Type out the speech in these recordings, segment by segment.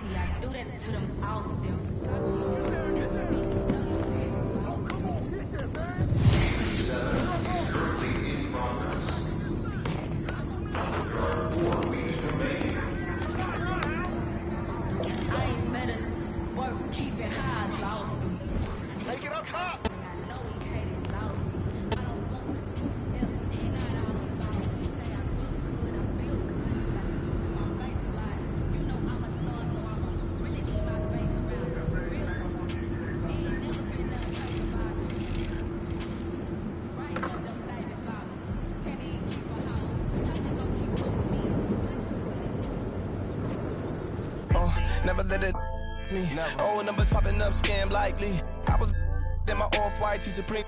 See, I do that to them off them. I ain't met it worth keeping high, lost them. Take it up top. I know he hated lost me. I don't want to. He not all about it. He say I look good, I feel good. In my face a lot. You know I'm a star, so I'ma really need my space around me. For real. Ain't never been nothing like about me. Writing up them statements about me. Can't even keep a house. How she gon' keep up with me? Never let it me. Old numbers popping up, scam likely. I was in my off-white T Supreme.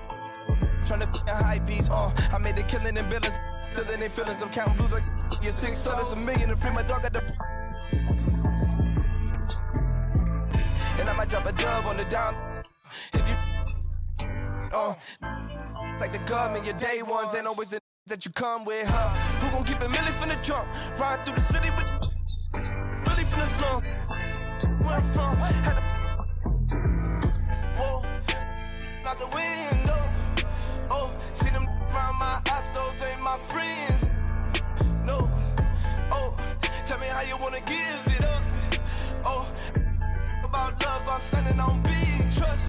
Trying to a high piece. I made the killing in billions. Still in their feelings. I'm counting blues like your 6 sodas, $1 million to free my dog at the. And I might drop a dub on the dime. If you like the government, your day ones ain't always the that you come with, huh? Who gon' keep a million from the jump? Ride through the city with really from the slum. Where I'm from, had to whoa, out the window. Oh, see them around my apps, those ain't my friends. No, oh, tell me how you wanna give it up. Oh, about love, I'm standing on big trust.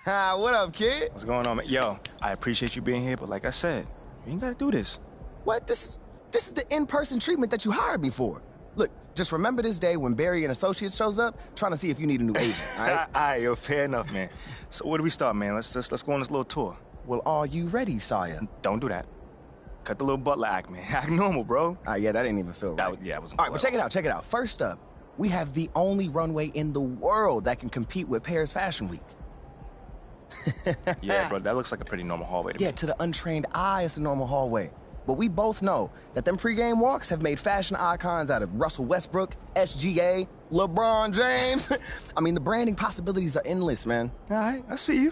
What up, kid? What's going on, man? Yo, I appreciate you being here, but like I said, you ain't gotta do this. What? This is the in-person treatment that you hired me for. Look, just remember this day when Barry and Associates shows up, trying to see if you need a new agent, all right? All right, yo, fair enough, man. So where do we start, man? Let's go on this little tour. Well, are you ready, Sawyer? Don't do that. Cut the little butler act, man. Act normal, bro. All right, yeah, that didn't even feel right. Yeah, it wasn't. All right, but check it out. First up, we have the only runway in the world that can compete with Paris Fashion Week. Yeah, bro, that looks like a pretty normal hallway to me. Yeah, to the untrained eye, it's a normal hallway. But we both know that them pregame walks have made fashion icons out of Russell Westbrook, SGA, LeBron James. I mean, the branding possibilities are endless, man. All right, I see you.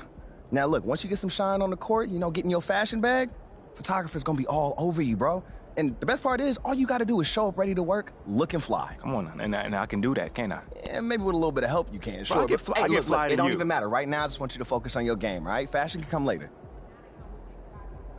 Now, look, once you get some shine on the court, you know, getting your fashion bag, photographer's gonna be all over you, bro. And the best part is, all you gotta do is show up ready to work, looking fly. Come on, and I can do that, can't I? Yeah, maybe with a little bit of help you can, sure. Bro, I get fly, hey, I get look, fly to it don't you. even matter. Right now, I just want you to focus on your game, all right? Fashion can come later.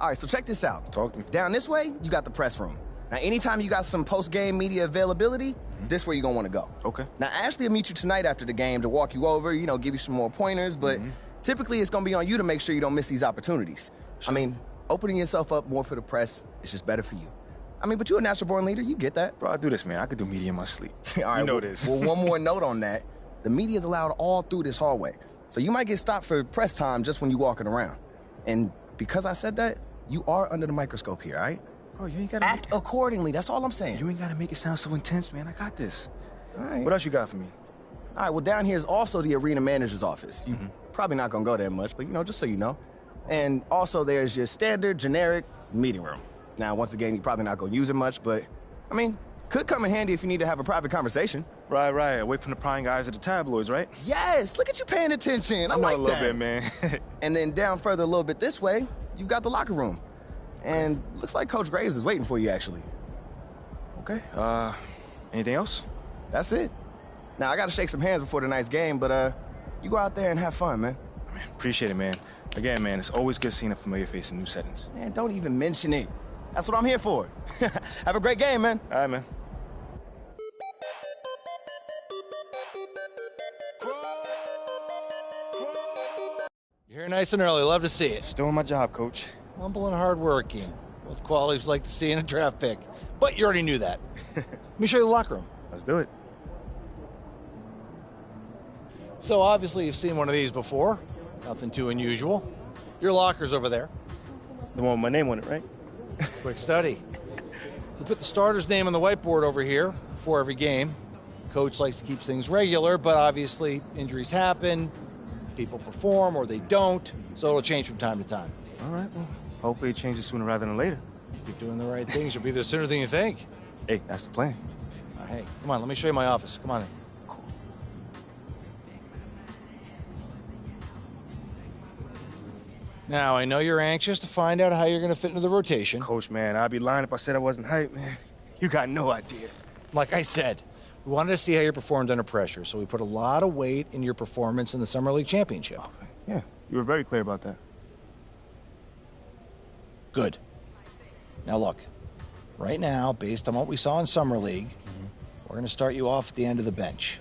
All right, so check this out. Talk to me. Down this way, you got the press room. Now, anytime you got some post-game media availability, this where you're gonna wanna go. Okay. Now, Ashley will meet you tonight after the game to walk you over, you know, give you some more pointers, but typically it's gonna be on you to make sure you don't miss these opportunities. Sure. I mean, opening yourself up more for the press is just better for you. I mean, but you're a natural-born leader, you get that. Bro, I do this, man. I could do media in my sleep. All right, you know well, this. Well, one more note on that. The media is allowed all through this hallway. So you might get stopped for press time just when you're walking around. And because I said that, you are under the microscope here, all right? Bro, you ain't gotta Act accordingly, that's all I'm saying. You ain't gotta make it sound so intense, man. I got this. All right. What else you got for me? All right, well, down here is also the arena manager's office. You're probably not gonna go there much, but, you know, just so you know. And also there's your standard, generic meeting room. Now, once again, you're probably not gonna use it much, but, I mean, could come in handy if you need to have a private conversation. Right. Away from the prying eyes of the tabloids, right? Yes, look at you paying attention. I know like a little that. bit, man. And then down further a little bit this way, you've got the locker room. And looks like Coach Graves is waiting for you, actually. Okay. Anything else? That's it. Now, I gotta shake some hands before tonight's game, but you go out there and have fun, man. Appreciate it, man. Again, man, it's always good seeing a familiar face in new settings. Man, don't even mention it. That's what I'm here for. Have a great game, man. All right, man. You're here nice and early. Love to see it. Just doing my job, Coach. Humble and hardworking. Both qualities we like to see in a draft pick. But you already knew that. Let me show you the locker room. Let's do it. So obviously you've seen one of these before. Nothing too unusual. Your locker's over there. The one with my name on it, right? Quick study. We put the starter's name on the whiteboard over here before every game. Coach likes to keep things regular, but obviously injuries happen, people perform or they don't, so it'll change from time to time. All right, well, hopefully it changes sooner rather than later. Keep doing the right things, you'll be there sooner than you think. Hey, that's the plan. Hey, come on, let me show you my office. Come on in. Cool. Now, I know you're anxious to find out how you're going to fit into the rotation. Coach, man, I'd be lying if I said I wasn't hyped, man. You got no idea. Like I said, We wanted to see how you performed under pressure, so we put a lot of weight in your performance in the Summer League Championship. Okay. Yeah, you were very clear about that. Good. Now look, right now, based on what we saw in Summer League, we're going to start you off at the end of the bench.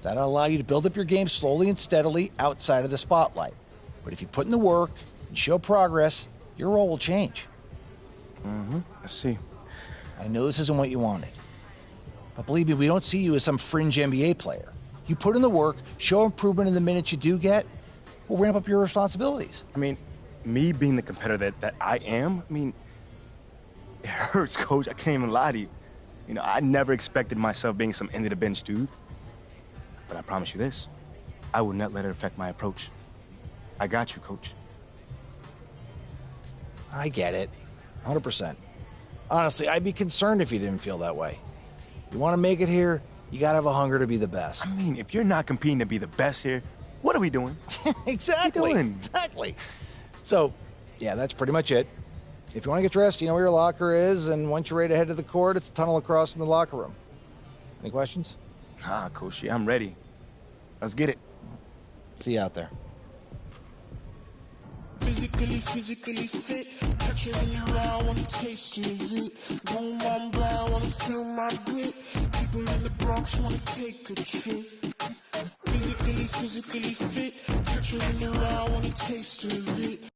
That'll allow you to build up your game slowly and steadily outside of the spotlight. But if you put in the work and show progress, your role will change. I see. I know this isn't what you wanted. But believe me, we don't see you as some fringe NBA player. You put in the work, show improvement in the minutes you do get, we'll ramp up your responsibilities. I mean, me being the competitor that I am, I mean, it hurts, Coach. I can't even lie to you. You know, I never expected myself being some end-of-the-bench dude. But I promise you this, I will not let it affect my approach. I got you, Coach. I get it, 100%. Honestly, I'd be concerned if you didn't feel that way. You want to make it here, you got to have a hunger to be the best. I mean, if you're not competing to be the best here, what are we doing? Exactly. What are you doing? Exactly. So, yeah, that's pretty much it. If you want to get dressed, you know where your locker is, and once you're ready to head to the court, it's the tunnel across from the locker room. Any questions? Coach, yeah, I'm ready. Let's get it. See you out there. Physically fit. Catch it in your eye, wanna taste of it. Boom, I'm blind, wanna feel my grit. People in the Bronx wanna take a trip. Physically fit. Catch it in your eye, wanna taste of it.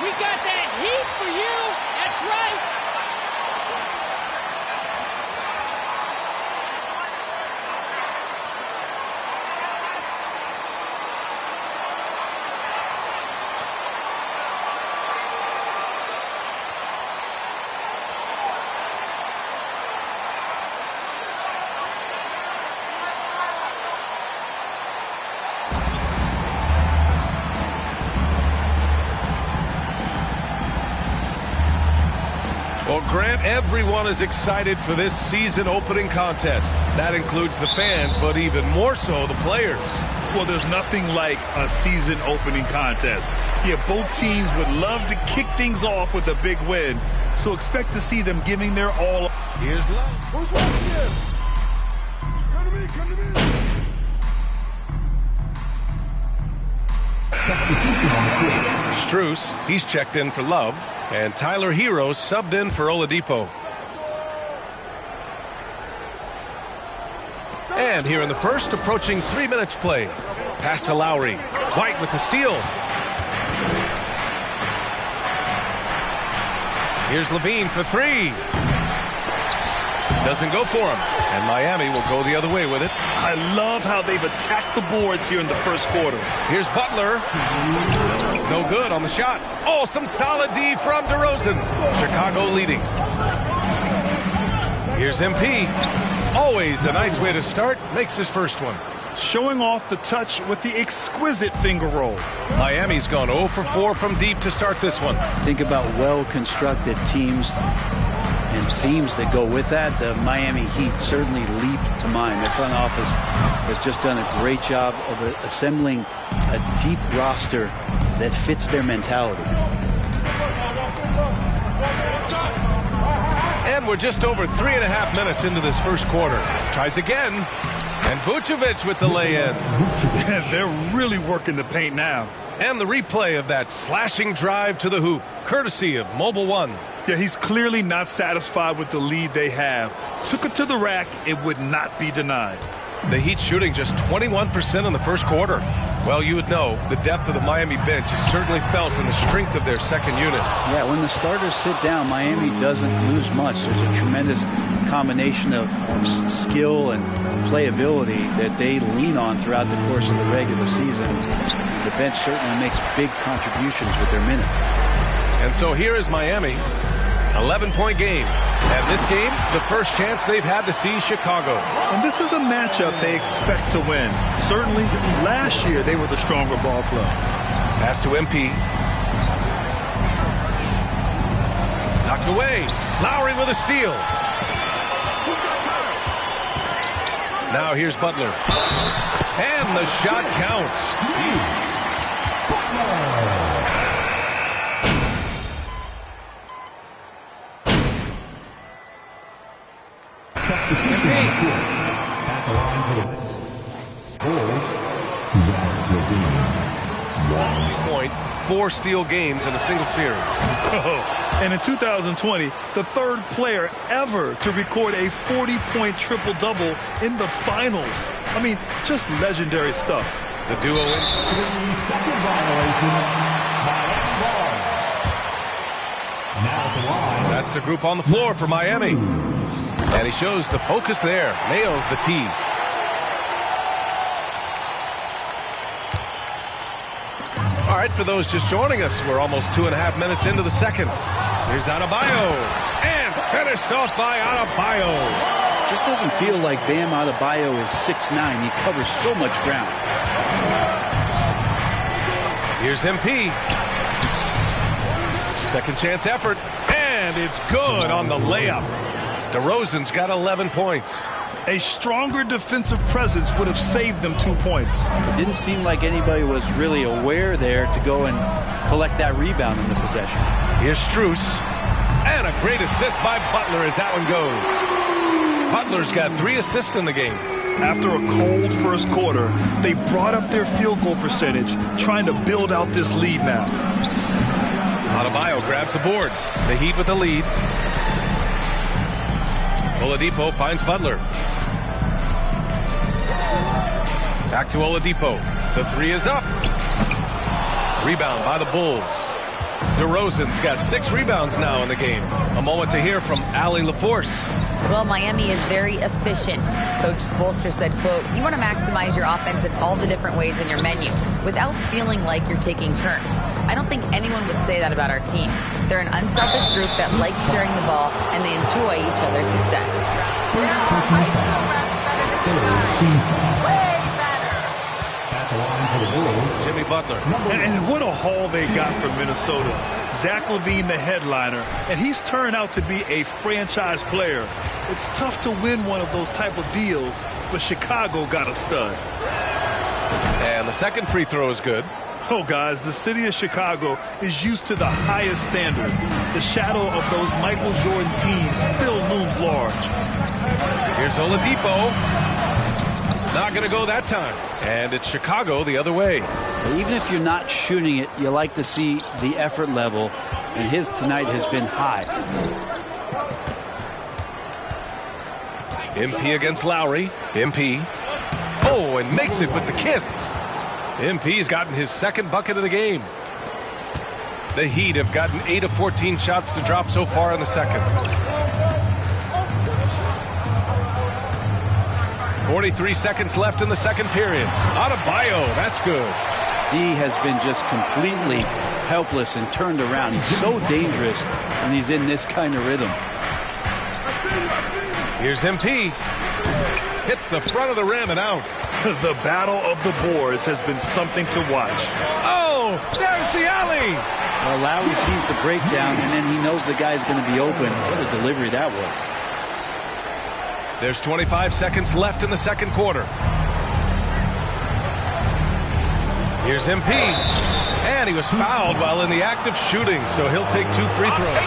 We got that heat for you. That's right. Well, Grant, everyone is excited for this season opening contest. That includes the fans, but even more so the players. Well, there's nothing like a season opening contest. Yeah, both teams would love to kick things off with a big win, so expect to see them giving their all. Here's Love. Who's watching it? Come to me, come to me. Strus, he's checked in for Love, and Tyler Hero subbed in for Oladipo. And here in the first, approaching 3 minutes play. Pass to Lowry. White with the steal. Here's Levine for three. Doesn't go for him. And Miami will go the other way with it. I love how they've attacked the boards here in the first quarter. Here's Butler. No good on the shot. Oh, some solid D from DeRozan. Chicago leading. Here's MP. Always a nice way to start. Makes his first one. Showing off the touch with the exquisite finger roll. Miami's gone 0 for 4 from deep to start this one. Think about well-constructed teams and themes that go with that. The Miami Heat certainly leap to mind. Their front office has just done a great job of assembling a deep roster that fits their mentality. And we're just over 3.5 minutes into this first quarter. Tries again. And Vucevic with the lay-in. They're really working the paint now. And the replay of that slashing drive to the hoop, courtesy of Mobile One. Yeah, he's clearly not satisfied with the lead they have. Took it to the rack, it would not be denied. The Heat shooting just 21% in the first quarter. Well, you would know the depth of the Miami bench is certainly felt in the strength of their second unit. Yeah, when the starters sit down, Miami doesn't lose much. There's a tremendous combination of skill and playability that they lean on throughout the course of the regular season. The bench certainly makes big contributions with their minutes. And so here is Miami, 11-point game. And this game, the first chance they've had to see Chicago. And this is a matchup they expect to win. Certainly, last year they were the stronger ball club. Pass to MP. Knocked away. Lowry with a steal. Now here's Butler. And the shot counts. At the line for the Bulls, Zach Point, 4 steal games in a single series. And in 2020, the third player ever to record a 40-point triple-double in the finals. I mean, just legendary stuff. The duo wins. Second violation by Ball. Now at the line. That's the group on the floor for Miami. And he shows the focus there. Nails the tee. All right, for those just joining us, we're almost 2.5 minutes into the second. Here's Adebayo. And finished off by Adebayo. Just doesn't feel like Bam Adebayo is 6'9". He covers so much ground. Here's MP. Second chance effort. And it's good on the layup. DeRozan's got 11 points. A stronger defensive presence would have saved them 2 points. It didn't seem like anybody was really aware there to go and collect that rebound in the possession. Here's Strus. And a great assist by Butler as that one goes. Butler's got 3 assists in the game. After a cold first quarter, they brought up their field goal percentage, trying to build out this lead now. Adebayo grabs the board. The Heat with the lead. Oladipo finds Butler. Back to Oladipo. The 3 is up. Rebound by the Bulls. DeRozan's got 6 rebounds now in the game. A moment to hear from Allie LaForce. Well, Miami is very efficient. Coach Spoelstra said, quote, "You want to maximize your offense in all the different ways in your menu without feeling like you're taking turns." I don't think anyone would say that about our team. They're an unselfish group that likes sharing the ball, and they enjoy each other's success. There are high school refs better than you guys. Way better. At the line for the Bulls, Jimmy Butler. And what a haul they got from Minnesota. Zach LaVine, the headliner, and he's turned out to be a franchise player. It's tough to win one of those type of deals, but Chicago got a stud. And the second free throw is good. Oh, guys, the city of Chicago is used to the highest standard. The shadow of those Michael Jordan teams still looms large. Here's Oladipo. Not going to go that time. And it's Chicago the other way. Even if you're not shooting it, you like to see the effort level, and his tonight has been high. MP against Lowry. MP. Oh, and makes it with the kiss. MP's gotten his second bucket of the game. The Heat have gotten 8 of 14 shots to drop so far in the second. 43 seconds left in the second period. Adebayo, that's good. D has been just completely helpless and turned around. He's so dangerous when he's in this kind of rhythm. Here's MP. Hits the front of the rim and out. The battle of the boards has been something to watch. Oh, there's the alley. Well, Lowry sees the breakdown, and then he knows the guy's going to be open. What a delivery that was. There's 25 seconds left in the second quarter. Here's MP. And he was fouled while in the act of shooting, so he'll take 2 free throws.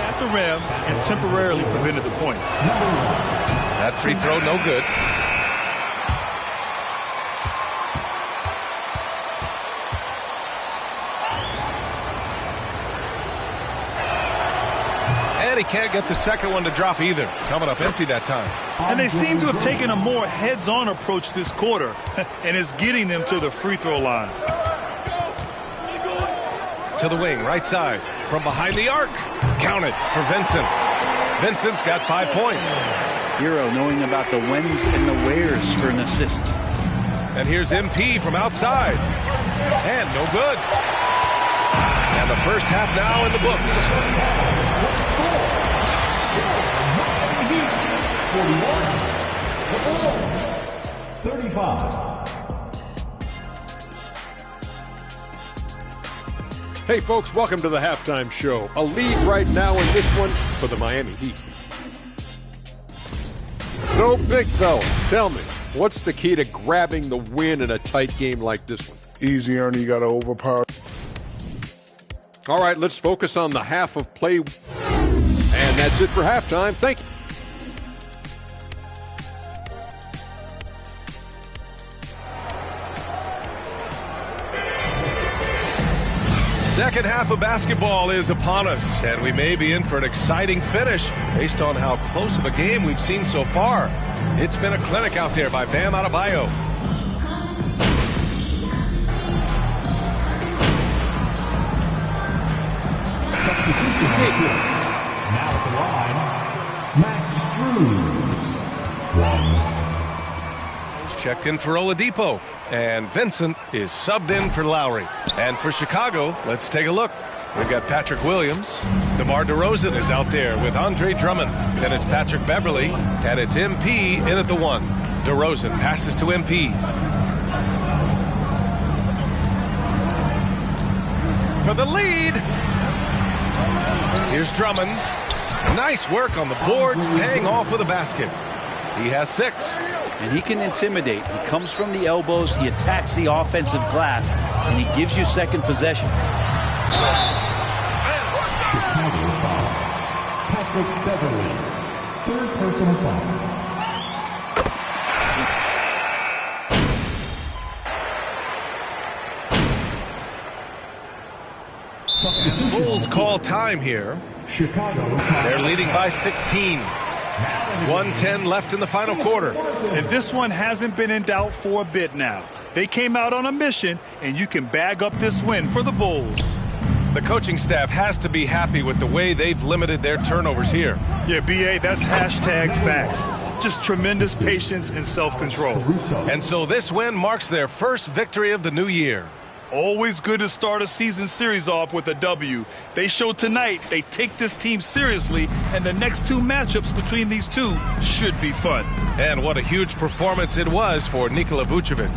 At the rim and temporarily prevented the points. That free throw no good. And he can't get the second one to drop either. Coming up empty that time. And they seem to have taken a more heads-on approach this quarter, and it's getting them to the free throw line. To the wing, right side. From behind the arc. Count it for Vincent. Vincent's got 5 points. Hero knowing about the whens and the wheres for an assist. And here's MP from outside. And no good. And the first half now in the books. 35. Hey folks, welcome to the halftime show. A lead right now in this one for the Miami Heat. So, big fella, tell me, what's the key to grabbing the win in a tight game like this one? Easy, Ernie. You got to overpower. All right, let's focus on the half of play. And that's it for halftime. Thank you. Second half of basketball is upon us, and we may be in for an exciting finish based on how close of a game we've seen so far. It's been a clinic out there by Bam Adebayo. Now at the line, Max Struz. 1. Checked in for Oladipo, and Vincent is subbed in for Lowry. And for Chicago, let's take a look. We've got Patrick Williams. DeMar DeRozan is out there with Andre Drummond. Then it's Patrick Beverly, and it's MP in at the 1. DeRozan passes to MP. For the lead. Here's Drummond. Nice work on the boards, paying off with a basket. He has 6. And he can intimidate. He comes from the elbows, he attacks the offensive glass, and he gives you second possessions. Chicago foul. Patrick Beverly. 3rd personal foul. Bulls call time here. Chicago. They're leading by 16. 1:10 left in the final quarter. And this one hasn't been in doubt for a bit now. They came out on a mission, and you can bag up this win for the Bulls. The coaching staff has to be happy with the way they've limited their turnovers here. Yeah, BA, that's hashtag facts. Just tremendous patience and self-control. And so this win marks their first victory of the new year. Always good to start a season series off with a W. They showed tonight they take this team seriously, and the next 2 matchups between these two should be fun. And what a huge performance it was for Nikola Vucevic.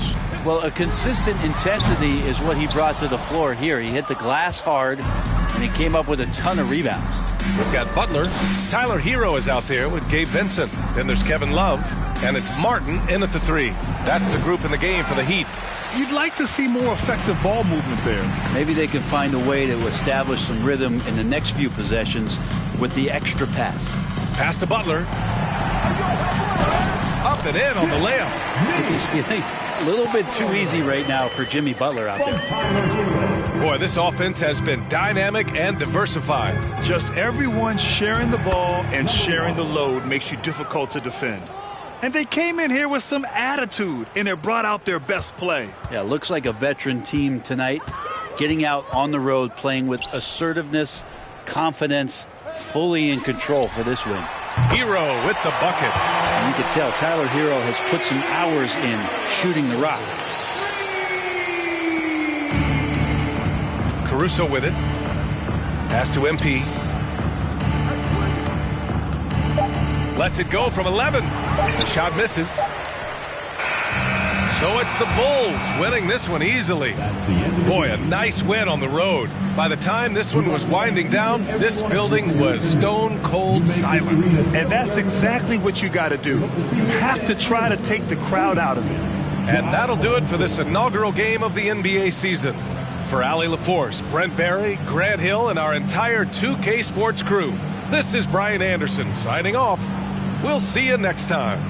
Well, a consistent intensity is what he brought to the floor here. He hit the glass hard, and he came up with a ton of rebounds. We've got Butler. Tyler Hero is out there with Gabe Vincent. Then there's Kevin Love, and it's Martin in at the 3. That's the group in the game for the Heat. You'd like to see more effective ball movement there. Maybe they can find a way to establish some rhythm in the next few possessions with the extra pass. Pass to Butler. Up and in on the layup. This is feeling a little bit too easy right now for Jimmy Butler out there. Boy, this offense has been dynamic and diversified. Just everyone sharing the ball and sharing the load makes you difficult to defend. And they came in here with some attitude, and it brought out their best play. Yeah, looks like a veteran team tonight, getting out on the road, playing with assertiveness, confidence, fully in control for this win. Hero with the bucket. And you can tell Tyler Hero has put some hours in shooting the rock. Caruso with it. Pass to MP. Lets it go from 11. The shot misses. So it's the Bulls winning this one easily. Boy, a nice win on the road. By the time this one was winding down, this building was stone cold silent. And that's exactly what you got to do. You have to try to take the crowd out of it. And that'll do it for this inaugural game of the NBA season. For Allie LaForce, Brent Barry, Grant Hill, and our entire 2K Sports crew, this is Brian Anderson signing off. We'll see you next time.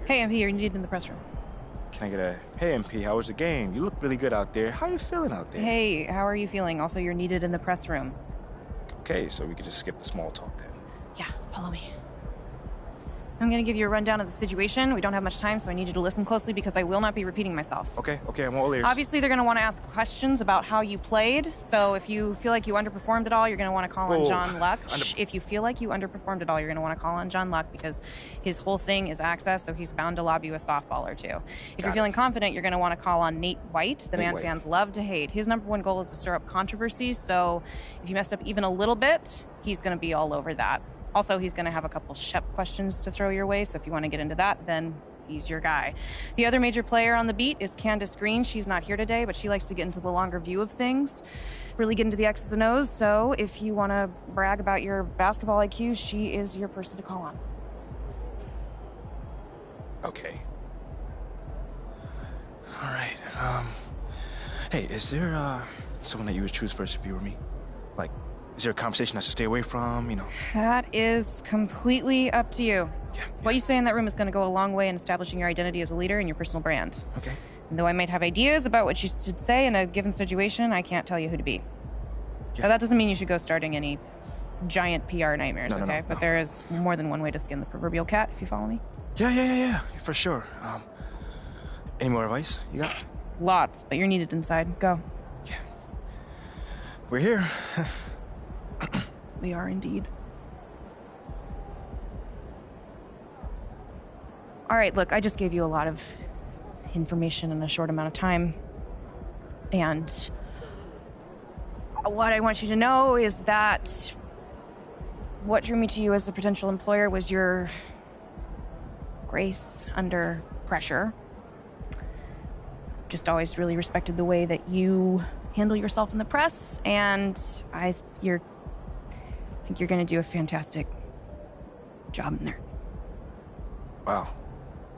Hey, MP, you're needed in the press room. Can I get a, hey, MP, how was the game? You look really good out there. How you feeling out there? Hey, how are you feeling? Also, you're needed in the press room. Okay, so we could just skip the small talk then. Yeah, follow me. I'm going to give you a rundown of the situation. We don't have much time, so I need you to listen closely because I will not be repeating myself. Okay, I'm all ears. Obviously, they're going to want to ask questions about how you played. So if you feel like you underperformed at all, you're going to want to call on John Luck. If you feel like you underperformed at all, you're going to want to call on John Luck because his whole thing is access, so he's bound to lob you a softball or two. If you're feeling confident, you're going to want to call on Nate White, the man fans love to hate. His number one goal is to stir up controversies, so if you messed up even a little bit, he's going to be all over that. Also, he's going to have a couple Shep questions to throw your way, so if you want to get into that, then he's your guy. The other major player on the beat is Candace Green. She's not here today, but she likes to get into the longer view of things, really get into the X's and O's, so if you want to brag about your basketball IQ, she is your person to call on. Okay. All right, hey, is there, someone that you would choose first if you were me? Like, is there a conversation I should stay away from, you know? That is completely up to you. Yeah. What you say in that room is going to go a long way in establishing your identity as a leader and your personal brand. Okay. And though I might have ideas about what you should say in a given situation, I can't tell you who to be. Yeah. Now, that doesn't mean you should go starting any giant PR nightmares, okay? But there is more than one way to skin the proverbial cat, if you follow me. Yeah, for sure. Any more advice you got? Lots, but you're needed inside. Go. Yeah. We're here. We are indeed. All right, look, I just gave you a lot of information in a short amount of time. And what I want you to know is that what drew me to you as a potential employer was your grace under pressure. I've just always really respected the way that you handle yourself in the press, and I think you're going to do a fantastic job in there. Wow.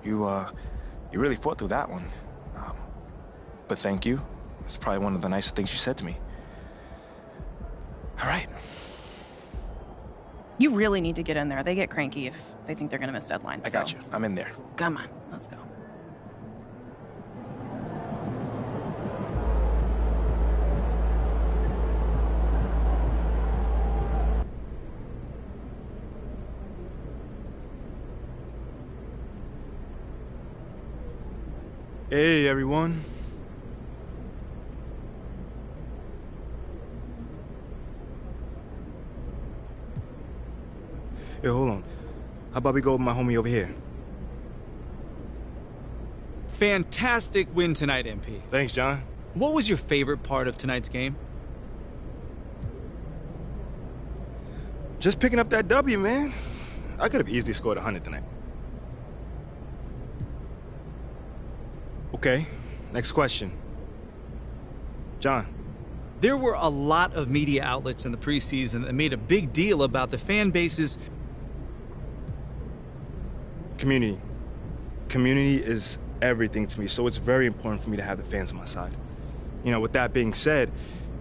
You really fought through that one. But thank you. It's probably one of the nicest things you said to me. All right. You really need to get in there. They get cranky if they think they're going to miss deadlines. I got you. I'm in there. Come on, let's go. Hey, everyone. Yo, hold on. How about we go with my homie over here? Fantastic win tonight, MP. Thanks, John. What was your favorite part of tonight's game? Just picking up that W, man. I could have easily scored 100 tonight. Okay, next question. John. There were a lot of media outlets in the preseason that made a big deal about the fan base's community. Community is everything to me, so it's very important for me to have the fans on my side. You know, with that being said,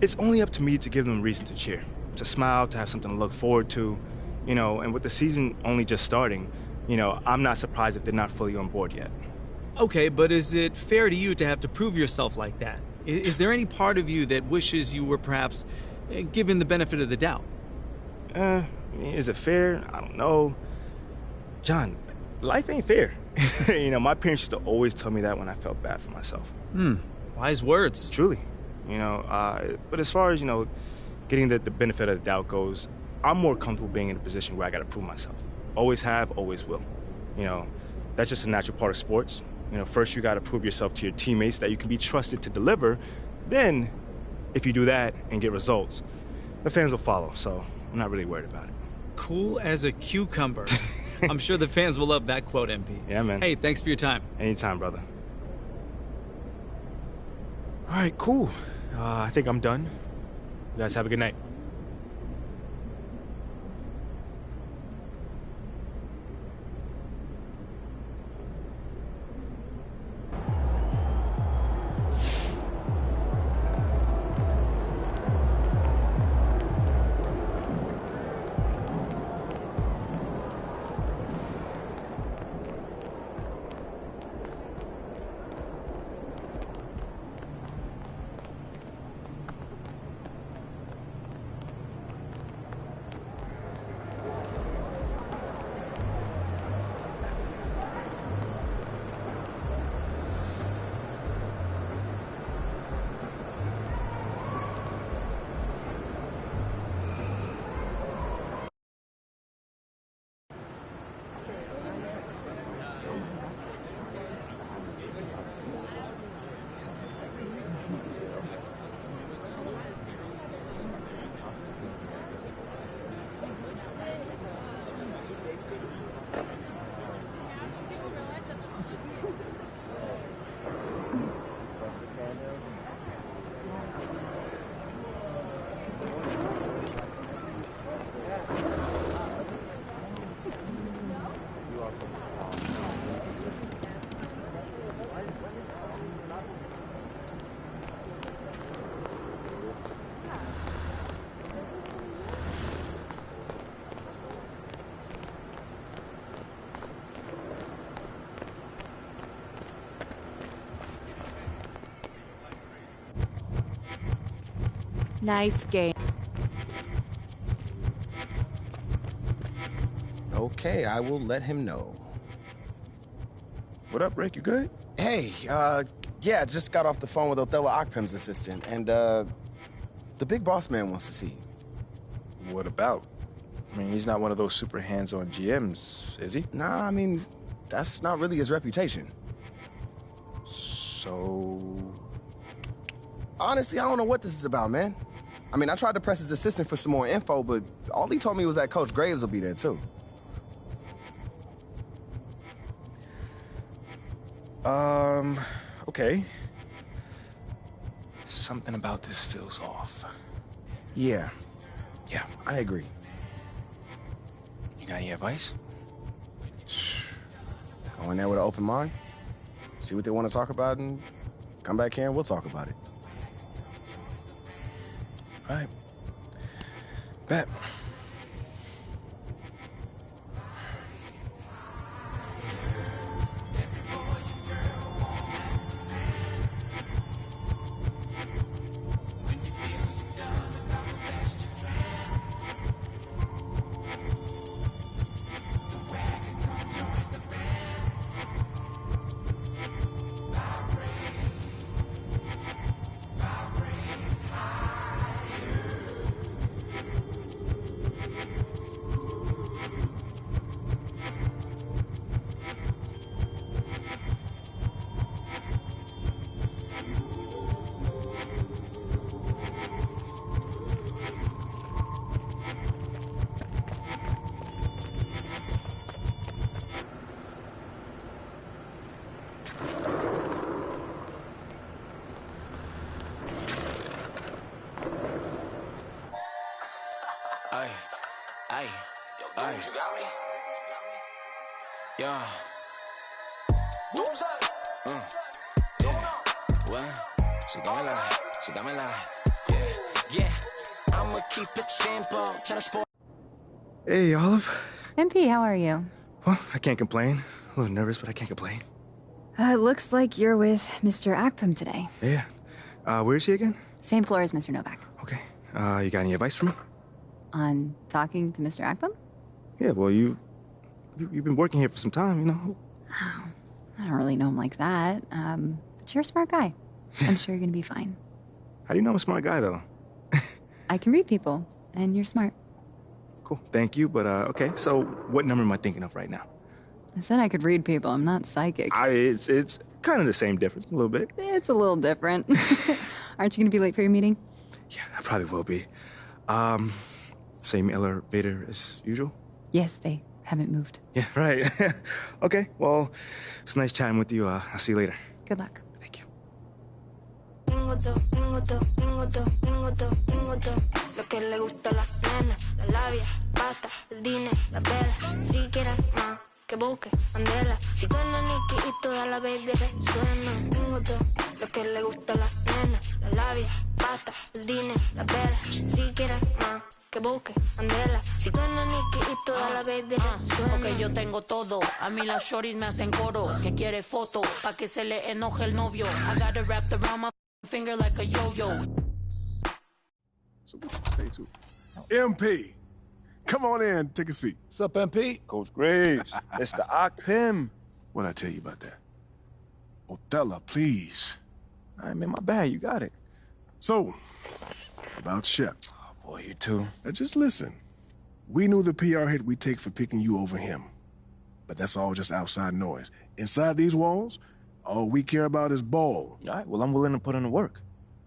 it's only up to me to give them a reason to cheer, to smile, to have something to look forward to, you know, and with the season only just starting, you know, I'm not surprised if they're not fully on board yet. Okay, but is it fair to you to have to prove yourself like that? Is there any part of you that wishes you were perhaps given the benefit of the doubt? Is it fair? I don't know. John, life ain't fair. You know, my parents used to always tell me that when I felt bad for myself. Wise words. Truly. You know, but as far as, you know, getting the benefit of the doubt goes, I'm more comfortable being in a position where I got to prove myself. Always have, always will. You know, that's just a natural part of sports. You know, first you got to prove yourself to your teammates that you can be trusted to deliver. Then, if you do that and get results, the fans will follow. So I'm not really worried about it. Cool as a cucumber. I'm sure the fans will love that quote, MP. Yeah, man. Hey, thanks for your time. Anytime, brother. All right, cool. I think I'm done. You guys have a good night. Nice game. Okay, I will let him know. What up, Rick? You good? Hey, yeah, just got off the phone with Othello Akpim's assistant, and, the big boss man wants to see you. What about? I mean, he's not one of those super hands-on GMs, is he? Nah, I mean, that's not really his reputation. So... Honestly, I don't know what this is about, man. I mean, I tried to press his assistant for some more info, but all he told me was that Coach Graves will be there, too. Okay. Something about this feels off. Yeah. Yeah. I agree. You got any advice? Go in there with an open mind, see what they want to talk about, and come back here and we'll talk about it. All right. Bet. Ay, ay, ay. You got me? Yeah. Yeah. What? She got me like, she got me like. Yeah, yeah. I'ma keep it simple. Tell us. Hey, Olive. MP, how are you? Well, I can't complain. A little nervous, but I can't complain. It looks like you're with Mr. Akpim today. Yeah. Where is he again? Same floor as Mr. Novak. Okay. You got any advice for me? On talking to Mr. Akpim? Yeah, well, you've been working here for some time, you know. Oh, I don't really know him like that. But you're a smart guy. I'm sure you're gonna be fine. How do you know I'm a smart guy, though? I can read people, and you're smart. Cool. Thank you, but, okay. So, what number am I thinking of right now? I said I could read people. I'm not psychic. It's kind of the same difference, a little bit. It's a little different. Aren't you gonna be late for your meeting? Yeah, I probably will be. Same elevator as usual? Yes, they haven't moved. Yeah, right. Okay, well, it's nice chatting with you. I'll see you later. Good luck. Thank you. Lo que le gusta a la nena, la labia, pata, el dinero, la vela. Si quieres más, que busque Andela. Si suena Nicky y toda la baby resuena. Lo que le gusta a la nena, la labia, pata, el dinero, la vela. Si quieres más, que busque Andela. Si suena Nicky y toda la baby resuena. Porque yo tengo todo, a mí las shorties me hacen coro. Que quiere foto, pa' que se le enoje el novio. I got it wrapped around my finger like a yo-yo. So what you say to MP, come on in, take a seat. What's up, MP? Coach Graves, Mr. Akpim. What'd I tell you about that? Othello, please. All right, man, my bad. You got it. So, about Shep. Oh, boy, you too. Now just listen. We knew the PR hit we'd take for picking you over him. But that's all just outside noise. Inside these walls, all we care about is ball. All right, well, I'm willing to put in the work.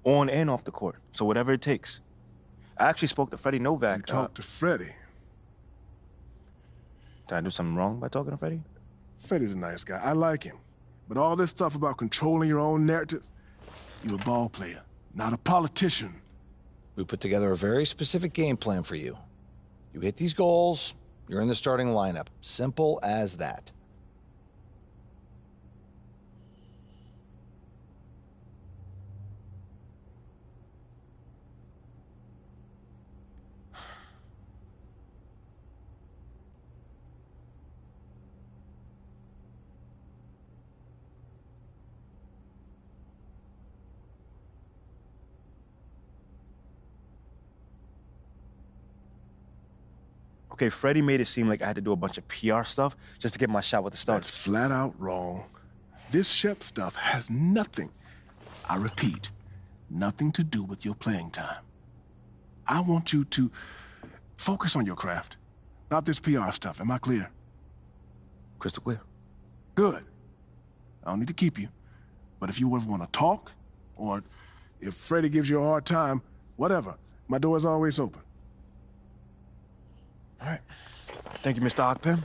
On and off the court. So whatever it takes. I actually spoke to Freddie Novak. You talked to Freddie? Did I do something wrong by talking to Freddie? Freddie's a nice guy. I like him. But all this stuff about controlling your own narrative, you're a ball player, not a politician. We put together a very specific game plan for you. You hit these goals, you're in the starting lineup. Simple as that. Okay, Freddie made it seem like I had to do a bunch of PR stuff just to get my shot with the Starters. That's flat out wrong. This Shep stuff has nothing, I repeat, nothing to do with your playing time. I want you to focus on your craft, not this PR stuff. Am I clear? Crystal clear. Good. I don't need to keep you. But if you ever want to talk, or if Freddie gives you a hard time, whatever, my door is always open. All right. Thank you, Mr. Ogpen.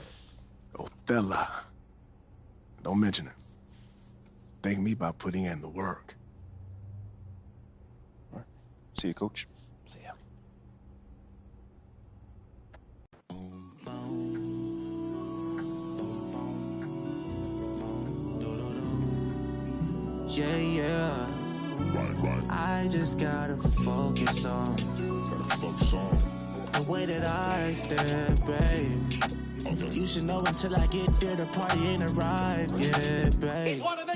Othello. Don't mention it. Thank me by putting in the work. All right. See you, Coach. See ya. Yeah, yeah. Right. I just gotta focus on the way that I stand, babe. Okay. You should know until I get there, the party ain't arrived yet, babe. What ain't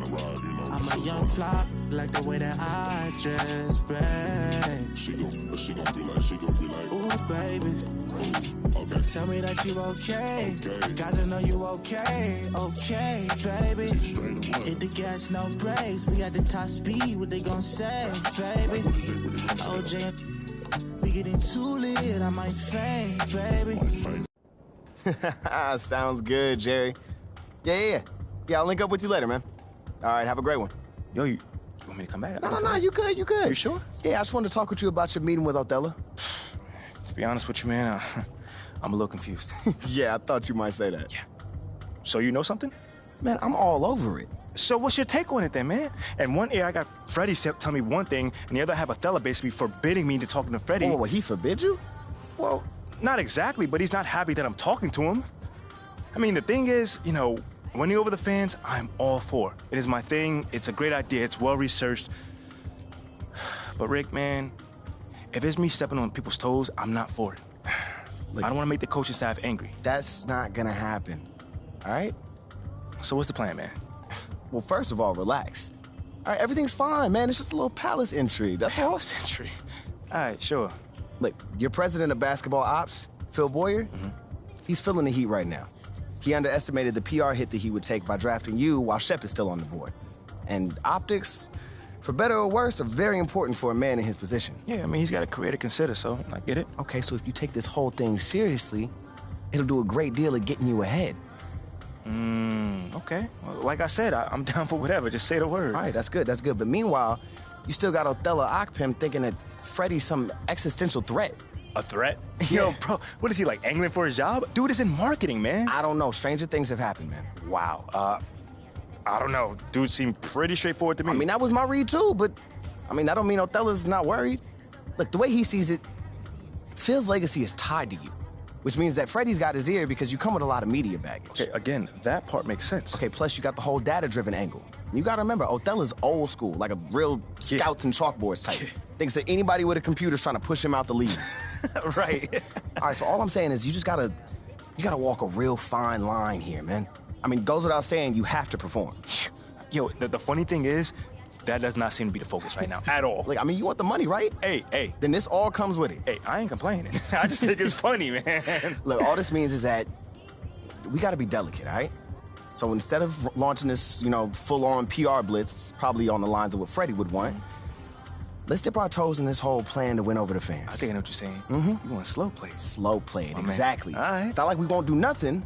arrived, you know? I'm a young fly, like the way that I dress, babe. She gon' be like, Ooh, baby. Okay. Tell me that you okay. Gotta know you okay, baby. Hit the gas, no brakes. We at the top speed, what they gon' say, baby? OJ, we getting too lit, I might faint, baby. Sounds good, Jerry. Yeah, I'll link up with you later, man. All right, have a great one. Yo, you want me to come back? No, you good. You sure? Yeah, I just wanted to talk with you about your meeting with Othello. To be honest with you, man, I'm a little confused. Yeah, I thought you might say that. Yeah. So you know something? Man, I'm all over it. So what's your take on it then, man? And one ear, I got Freddie tell me one thing, and the other I have Othello basically forbidding me to talk to Freddie. Oh, well, he forbid you? Well, not exactly, but he's not happy that I'm talking to him. I mean, the thing is, you know, winning over the fans, I'm all for. It is my thing. It's a great idea. It's well-researched. But Rick, man, if it's me stepping on people's toes, I'm not for it. Look, I don't want to make the coaching staff angry. That's not gonna happen, all right? So what's the plan, man? Well, first of all, relax. All right, everything's fine, man. It's just a little palace intrigue. That's all. Palace intrigue? All right, sure. Look, your president of basketball ops, Phil Boyer, he's feeling the heat right now. He underestimated the PR hit that he would take by drafting you while Shep is still on the board. And optics, for better or worse, are very important for a man in his position. Yeah, I mean, he's got a career to consider, so I get it. Okay, so if you take this whole thing seriously, it'll do a great deal of getting you ahead. Okay. Well, like I said, I'm down for whatever. Just say the word. All right, that's good. But meanwhile, you still got Othello Akpem thinking that Freddie's some existential threat. A threat? Yeah. Yo, bro, what is he, like, angling for his job? Dude is in marketing, man. I don't know. Stranger things have happened, man. Wow. I don't know. Dude seemed pretty straightforward to me. I mean, that was my read, too, but, I mean, that don't mean Othello's not worried. Look, the way he sees it, Phil's legacy is tied to you, which means that Freddie's got his ear because you come with a lot of media baggage. Okay, again, that part makes sense. Okay, plus you got the whole data-driven angle. You gotta remember, Othello's old school, like a real scouts and chalkboards type. Thinks that anybody with a computer's trying to push him out the league. Right. All right, so all I'm saying is you gotta walk a real fine line here, man. I mean, goes without saying, you have to perform. Yo, the funny thing is, that does not seem to be the focus right now, at all. Like, I mean, you want the money, right? Hey. Then this all comes with it. Hey, I ain't complaining. I just think it's funny, man. Look, all this means is that we gotta be delicate, all right? So instead of launching this, full-on PR blitz, probably on the lines of what Freddie would want, let's dip our toes in this whole plan to win over the fans. I think I know what you're saying. Mm-hmm. You want slow play. Slow play it, Oh, exactly. Man. All right. It's not like we won't do nothing.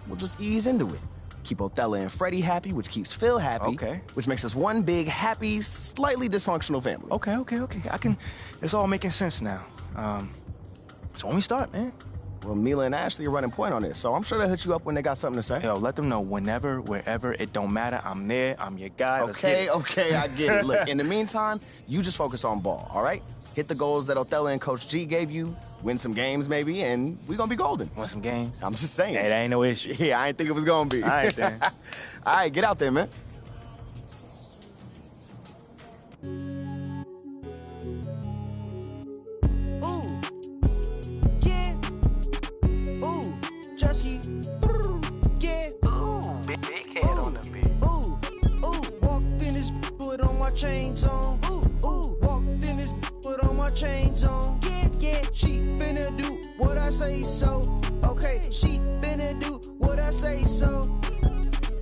We'll just ease into it. Keep Othello and Freddie happy, which keeps Phil happy. Okay. Which makes us one big, happy, slightly dysfunctional family. Okay. It's all making sense now. So when we start, man. Well, Mila and Ashley are running point on this, so I'm sure they'll hit you up when they got something to say. Yo, let them know whenever, wherever, it don't matter. I'm there. I'm your guy. Let's get it. Okay, I get it. Look, in the meantime, you just focus on ball, all right? Hit the goals that Othello and Coach G gave you, win some games maybe, and we're gonna be golden. Want some games? I'm just saying. Hey, that ain't no issue. Yeah, I ain't think it was gonna be. All right, then. All right, get out there, man. Chains on, walked in this, put on my chains on, yeah, she finna do what I I say so. Okay, she finna do what I say so.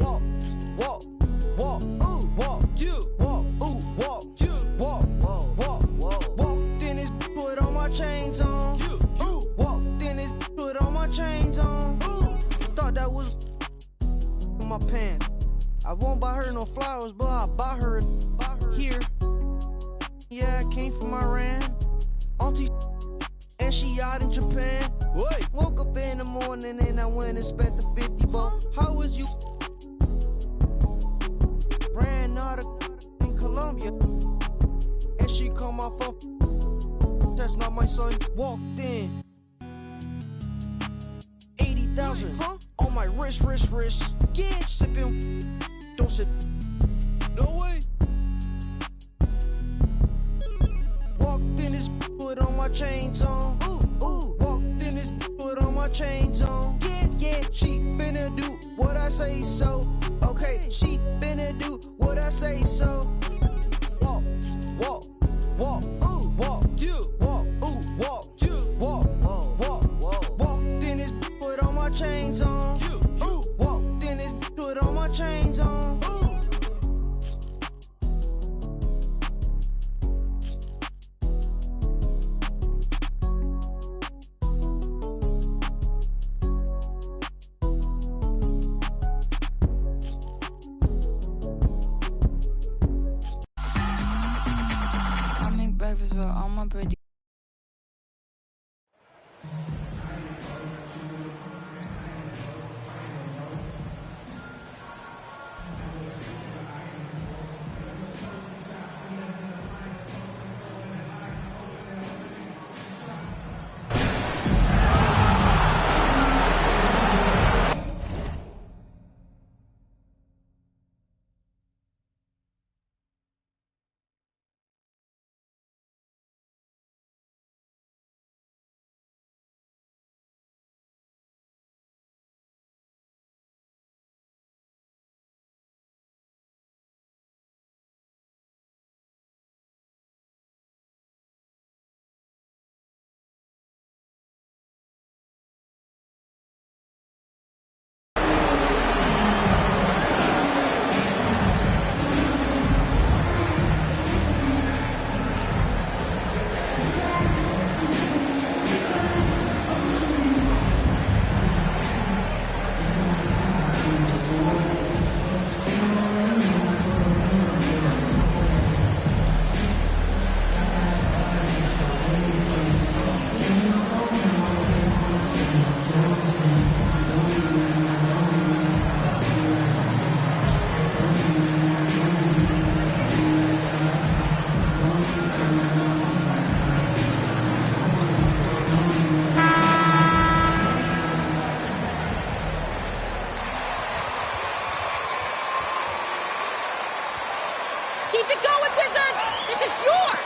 Walk, walk, walk, ooh, walk, you, walk, ooh, walk, you, walk, walk, walk. Walked in this, put all my chains on. Ooh, walked in this, put all my chains on. Ooh, thought that was in my pants. I won't buy her no flowers, but I'll buy her here. Yeah, I came from Iran. Auntie, and she out in Japan. Wait. Woke up in the morning and I went and spent the 50 bucks. How was you? Ran out of in Colombia. And she called my phone. That's not my son. Walked in. 80,000 on my wrist. Yeah, sipping. Don't sip. No way. Walked in this, put on my chains on. Ooh, walked in this, put on my chains on. Yeah, she finna do what I say so. Okay, she finna do what I say so. Walk, walk, walk, ooh, walk, you, walk, ooh, walk, you, walk, walk. Walked in this, put on my chains on. Ooh, walked in this, put on my chains on. I make breakfast for all my pretty. Keep it going, Wizards! This is yours!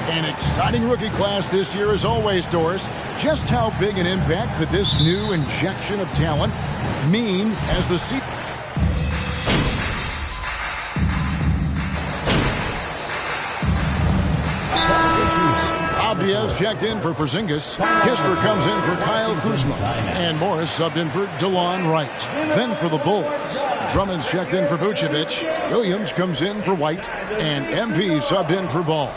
An exciting rookie class this year as always, Doris. Just how big an impact could this new injection of talent mean as the season? Diaz checked in for Porzingis. Kistler comes in for Kyle Kuzma. And Morris subbed in for DeLon Wright. Then for the Bulls, Drummond's checked in for Vucevic. Williams comes in for White. And MP subbed in for Ball.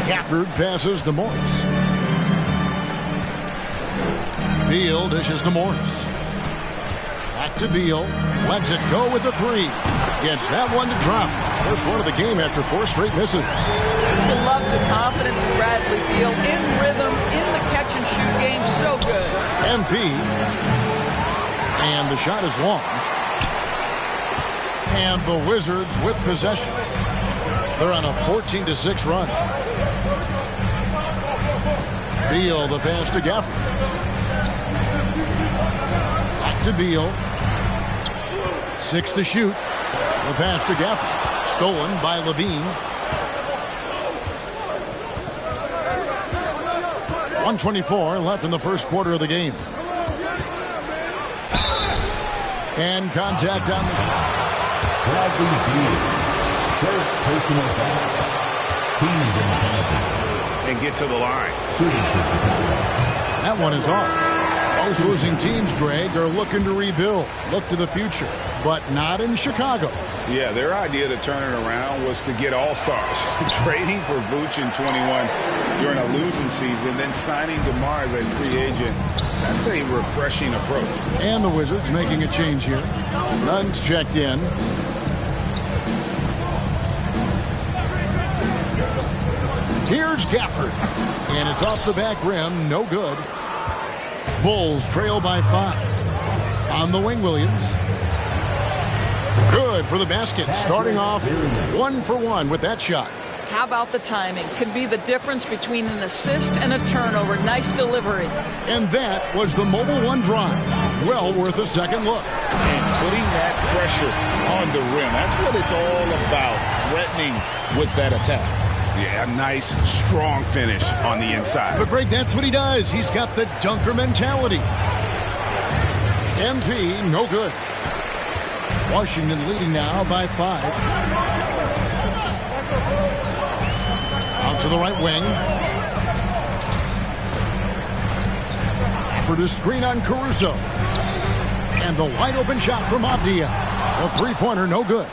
Gafford passes to Morris. Beal dishes to Morris. Back to Beal. Lets it go with the three. Gets that one to drop. First one of the game after 4 straight misses. To love the confidence of Bradley Beal. In rhythm, in the catch and shoot game. So good. MP. And the shot is long. And the Wizards with possession. They're on a 14-6 run. Beal, the pass to Gafford. Back to Beal. 6 to shoot. The pass to Gafford. Stolen by Levine. 1:24 left in the first quarter of the game. And contact on the shot. Bradley Beal, first personal foul. Teams in penalty. And get to the line. That one is off. Most losing teams, Greg, are looking to rebuild, look to the future, but not in Chicago. Yeah, their idea to turn it around was to get all-stars. Trading for Vooch in 21 during a losing season, then signing DeMar as a free agent. That's a refreshing approach. And the Wizards making a change here. Nunn's checked in. Here's Gafford. And it's off the back rim. No good. Bulls trail by 5. On the wing, Williams. Good for the basket. Starting off 1 for 1 with that shot. How about the timing? Could be the difference between an assist and a turnover. Nice delivery. And that was the Mobile One drive. Well worth a second look. And putting that pressure on the rim. That's what it's all about. Threatening with that attack. Yeah, a nice, strong finish on the inside. But, Greg, that's what he does. He's got the dunker mentality. MP, no good. Washington leading now by 5. Out to the right wing. For the screen on Caruso. And the wide open shot from Avdia. A three-pointer, no good.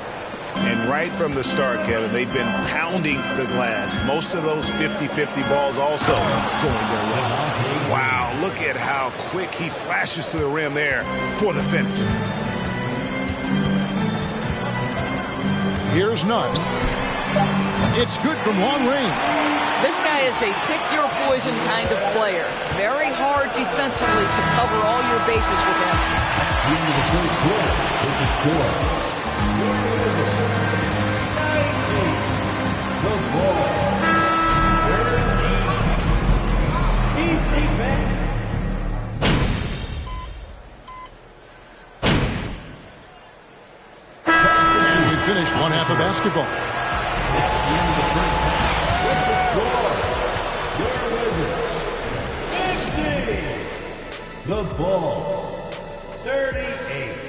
And right from the start, Kevin, they've been pounding the glass. Most of those 50-50 balls also going their way. Wow, look at how quick he flashes to the rim there for the finish. Here's Nunn. It's good from long range. This guy is a pick-your-poison kind of player. Very hard defensively to cover all your bases with him. Into the first quarter with the score. The ball. And we finished one half of basketball. The ball. 38.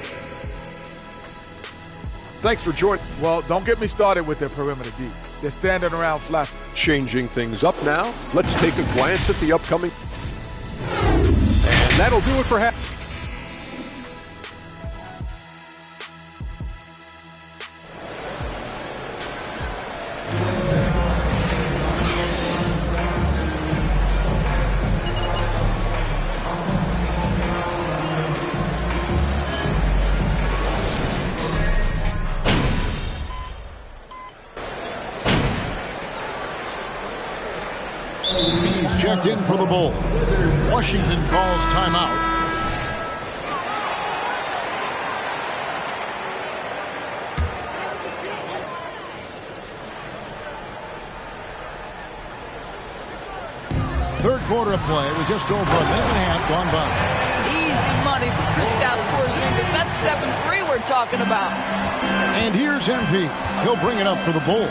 Thanks for joining. Well, don't get me started with their perimeter D. They're standing around flat. Changing things up now, let's take a glance at the upcoming. And that'll do it for half. He's checked in for the Bulls. Washington calls timeout. Third quarter of play with just over a minute and a half gone by. Easy money for Kristaps Porzingis. That's 7-3 we're talking about. And here's MP. He'll bring it up for the Bulls.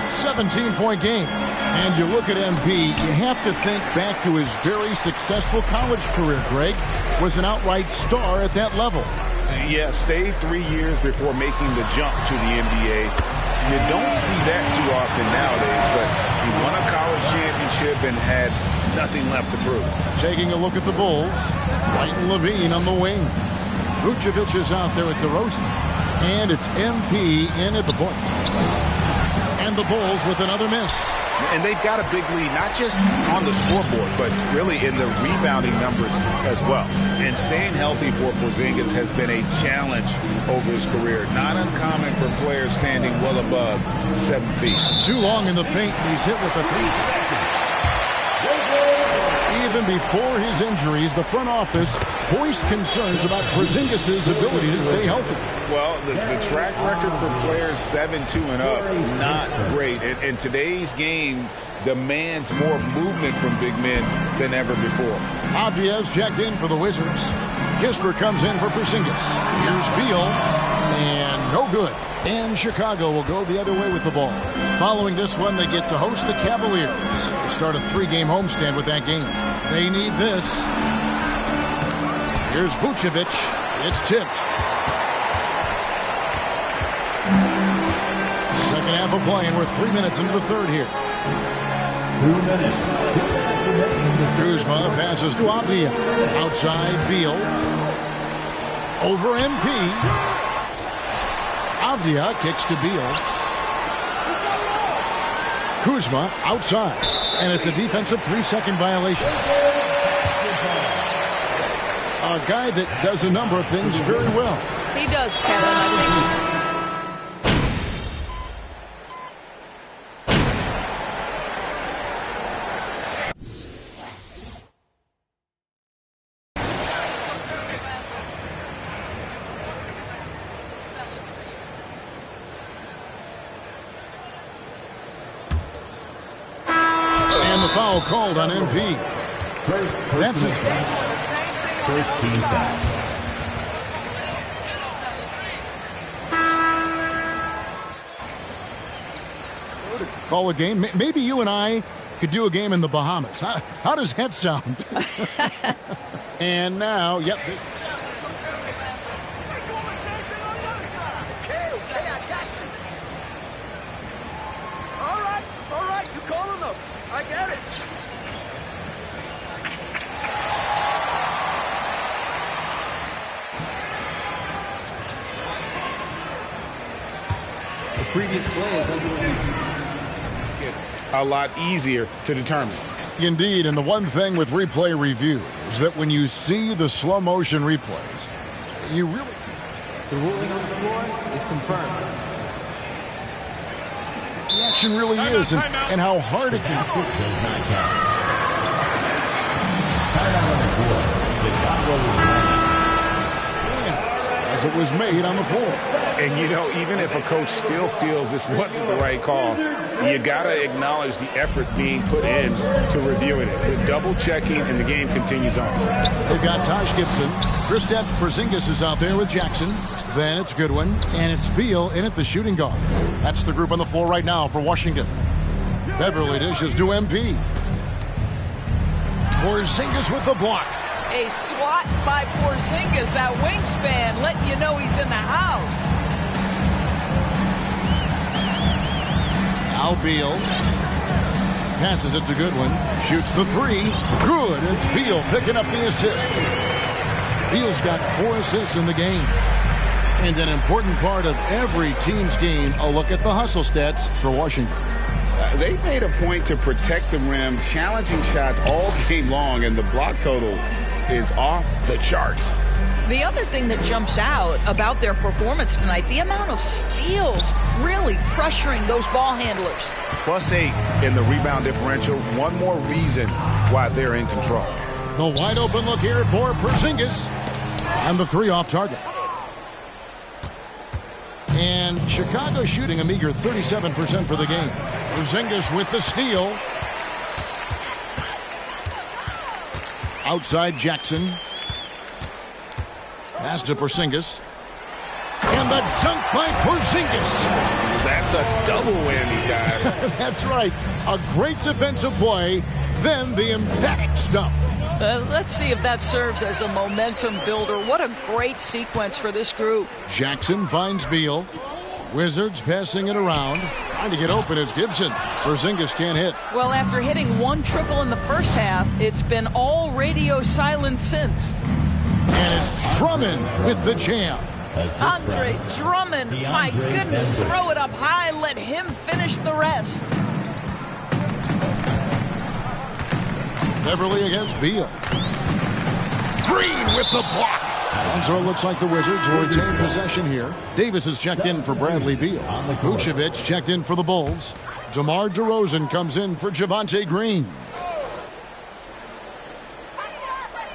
17-point game. And you look at MP, you have to think back to his very successful college career, Greg. Was an outright star at that level. Yeah, stayed 3 years before making the jump to the NBA. You don't see that too often nowadays, but he won a college championship and had nothing left to prove. Taking a look at the Bulls, White and Levine on the wings. Vucevic is out there at DeRozan. And it's MP in at the point. And the Bulls with another miss. And they've got a big lead, not just on the scoreboard, but really in the rebounding numbers as well. And staying healthy for Porzingis has been a challenge over his career. Not uncommon for players standing well above 7 feet. Too long in the paint, and he's hit with a three. He Even before his injuries, the front office voiced concerns about Porzingis' ability to stay healthy. Well, the track record for players 7-2 and up, not great. And today's game demands more movement from big men than ever before. Avdia's checked in for the Wizards. Kispert comes in for Porzingis. Here's Beal, and no good. And Chicago will go the other way with the ball. Following this one, they get to host the Cavaliers. They start a 3-game homestand with that game. They need this. Here's Vucevic. It's tipped. Second half of play, and we're 3 minutes into the third here. 2 minutes. Kuzma passes to Avdia. Outside, Beal. Over MP. Avdia kicks to Beal. Kuzma outside. And it's a defensive 3-second violation. A guy that does a number of things very well. He does, Kevin, I think. Foul called on MP. That's it. First team foul. Call a game. Maybe you and I could do a game in the Bahamas. How does that sound? And now, yep. Previous play is under review. A lot easier to determine. Indeed, and the one thing with replay review is that when you see the slow motion replays, you really... The ruling on the floor is confirmed. The action really is, and how hard it can stick. Does not count. Timeout on the floor. Chicago as it was made on the floor. And, you know, even if a coach still feels this wasn't the right call, you got to acknowledge the effort being put in to reviewing it. The double-checking, and the game continues on. They've got Taj Gibson. Kristaps Porzingis is out there with Jackson. Then it's Goodwin, and it's Beal in at the shooting guard. That's the group on the floor right now for Washington. Beverly dishes to MP. Porzingis with the block. A swat by Porzingis, that wingspan, letting you know he's in the house. Now Beal passes it to Goodwin. Shoots the three. Good. It's Beal picking up the assist. Beal's got 4 assists in the game. And an important part of every team's game, a look at the hustle stats for Washington. They made a point to protect the rim, challenging shots all game long, and the block total is off the charts. The other thing that jumps out about their performance tonight, the amount of steals really pressuring those ball handlers. +8 in the rebound differential. One more reason why they're in control. The wide open look here for Porzingis. And the 3 off target. And Chicago shooting a meager 37% for the game. Porzingis with the steal. Outside Jackson. Pass to Porzingis. And the dunk by Porzingis. That's a double whammy, guys. That's right. A great defensive play, then the emphatic stuff. Let's see if that serves as a momentum builder. What a great sequence for this group. Jackson finds Beal. Wizards passing it around. Trying to get open is Gibson. Porzingis can't hit. Well, after hitting 1 triple in the first half, it's been all radio silence since. And it's Drummond with the jam. Andre Drummond, my goodness, throw it up high, let him finish the rest. Beverly against Beal. Green with the block. And so it looks like the Wizards will retain possession here. Davis is checked in for Bradley Beal. Vucevic checked in for the Bulls. DeMar DeRozan comes in for Javonte Green.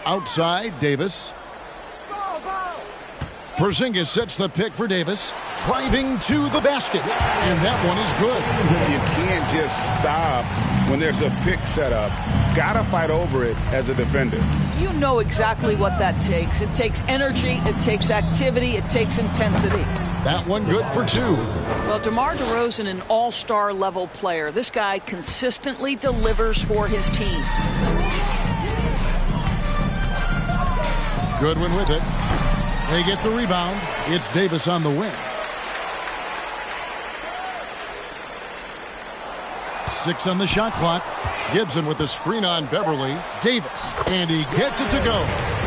Outside, Davis. Porzingis sets the pick for Davis. Driving to the basket. And that one is good. You can't just stop when there's a pick set up. Gotta fight over it as a defender. You know exactly what that takes. It takes energy, it takes activity, it takes intensity. That one good for 2. Well, DeMar DeRozan, an all-star level player. This guy consistently delivers for his team. Goodwin with it. They get the rebound. It's Davis on the wing. 6 on the shot clock. Gibson with the screen on Beverly. Davis, and he gets it to go.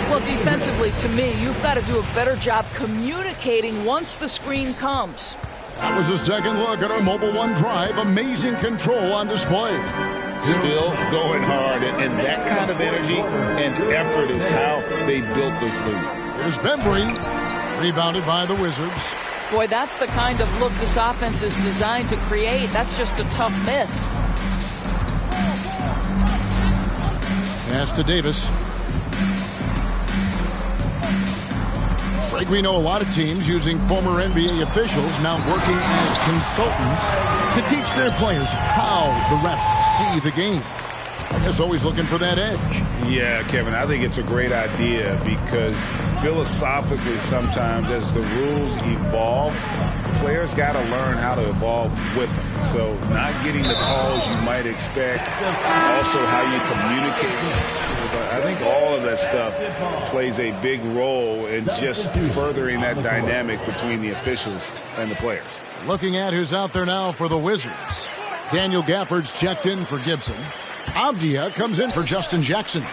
Well, defensively, to me, you've got to do a better job communicating once the screen comes. That was a second look at our Mobile One drive. Amazing control on display. Still going hard, and that kind of energy and effort is how they built this league. Here's Bembry, rebounded by the Wizards. Boy, that's the kind of look this offense is designed to create. That's just a tough miss. Pass to Davis. Greg, we know a lot of teams using former NBA officials now working as consultants to teach their players how the refs see the game. I guess always looking for that edge. Yeah, Kevin, I think it's a great idea because philosophically sometimes as the rules evolve, players got to learn how to evolve with them. So not getting the calls you might expect, also how you communicate. I think all of that stuff plays a big role in just furthering that dynamic between the officials and the players. Looking at who's out there now for the Wizards. Daniel Gafford's checked in for Gibson. Avdia comes in for Justin Jackson.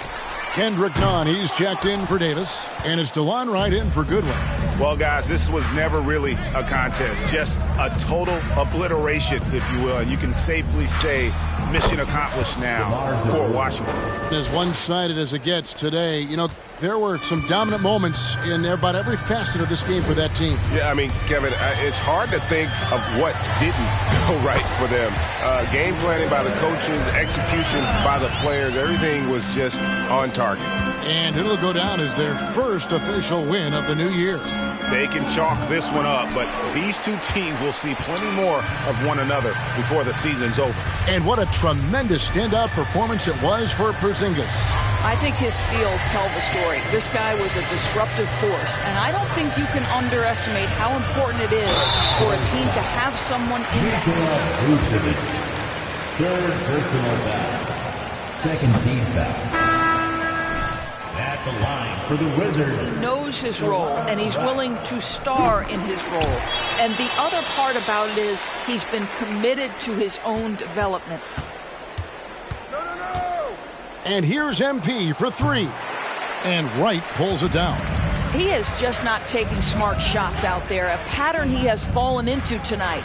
Kendrick Nunn, he's checked in for Davis. And it's DeLon Wright in for Goodwin. Well, guys, this was never really a contest. Just a total obliteration, if you will. And you can safely say mission accomplished now for Washington. As one-sided as it gets today, you know, there were some dominant moments in about every facet of this game for that team. Yeah, I mean, Kevin, it's hard to think of what didn't go right for them. Game planning by the coaches, execution by the players, everything was just on target. And it'll go down as their first official win of the new year. They can chalk this one up, but these two teams will see plenty more of one another before the season's over. And what a tremendous standout performance it was for Porzingis. I think his steals tell the story. This guy was a disruptive force, and I don't think you can underestimate how important it is for a team to have someone in that. Third personal foul. Second team foul. At the line for the Wizards. He knows his role, and he's willing to star in his role. And the other part about it is he's been committed to his own development. And here's MP for 3. And Wright pulls it down. He is just not taking smart shots out there, a pattern he has fallen into tonight.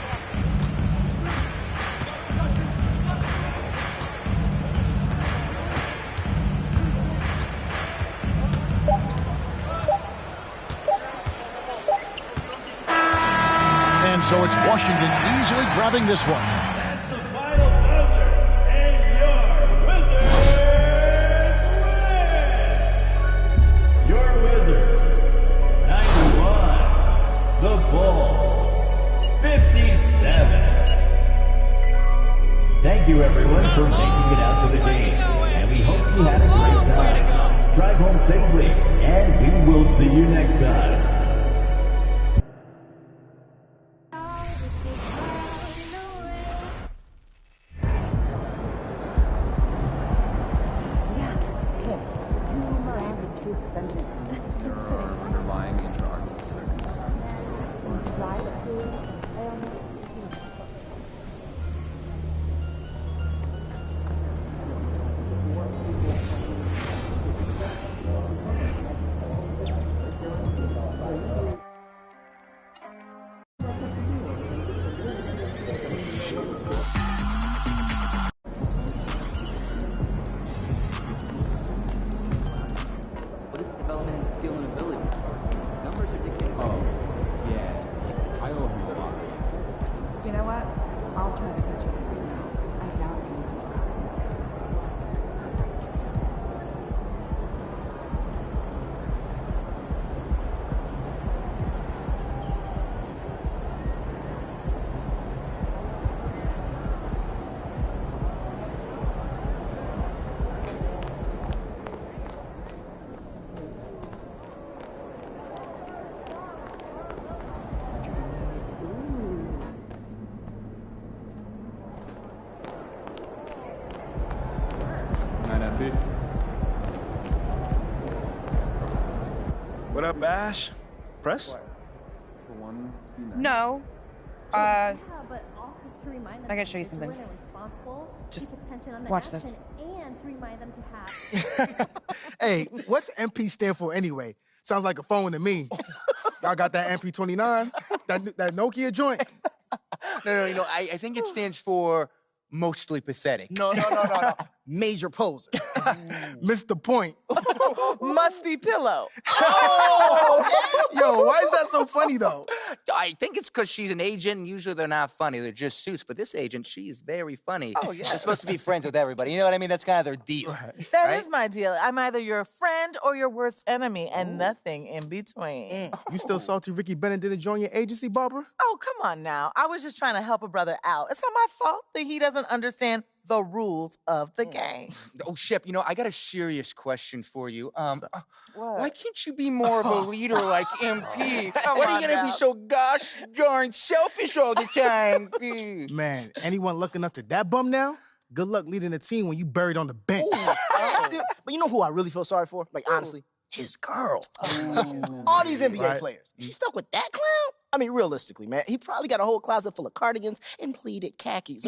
And so it's Washington easily grabbing this one. The Bulls, 57. Thank you, everyone, for making it out to the game. And we hope you had a great time. Drive home safely, and we will see you next time. Development What up, Ash? Press? No. but also to remind them I gotta show you something. they're responsible, Just keep attention on the watch this. action, and to remind them to have. Hey, what's MP stand for anyway? Sounds like a phone to me. Y'all got that MP29? That Nokia joint? No. I think it stands for mostly pathetic. No. Major poser. Missed the point. Musty pillow. Yo, why is that so funny though? I think it's because she's an agent, and usually they're not funny. They're just suits. But this agent, she is very funny. Oh, yeah. They're supposed to be friends with everybody. You know what I mean? That's kind of their deal. That right? is my deal. I'm either your friend or your worst enemy, and nothing in between. You still salty Ricky Bennett didn't join your agency, Barbara? Oh, come on now. I was just trying to help a brother out. It's not my fault that he doesn't understand the rules of the game. Oh, Shep, I got a serious question for you. Why can't you be more of a leader like MP? Why are you gonna be so gosh darn selfish all the time? Man, anyone looking up to that bum now? Good luck leading the team when you buried on the bench. But you know who I really feel sorry for? Like, honestly? His girl. All these NBA players. She stuck with that clown? I mean, realistically, man, he probably got a whole closet full of cardigans and pleated khakis.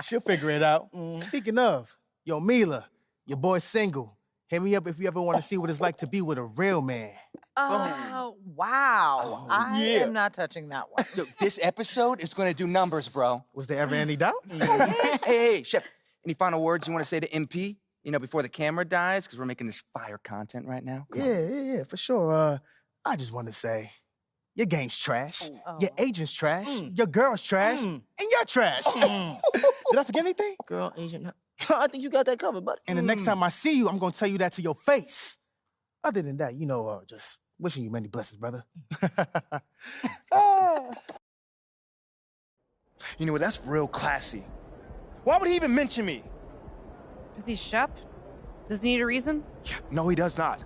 She'll figure it out. Speaking of, yo, Mila, your boy's single. Hit me up if you ever want to see what it's like to be with a real man. Oh, wow. I am not touching that one. So this episode is going to do numbers, bro. Was there ever any doubt? Hey, Shep, any final words you want to say to MP? Before the camera dies, because we're making this fire content right now. Yeah, for sure. I just want to say, your game's trash. Your agent's trash. Your girl's trash. And you're trash. Did I forget anything? Girl, agent. I think you got that covered, buddy. And the next time I see you, I'm going to tell you that to your face. Other than that, just wishing you many blessings, brother. You know what? That's real classy. Why would he even mention me? Is he Shep? Does he need a reason? No, he does not.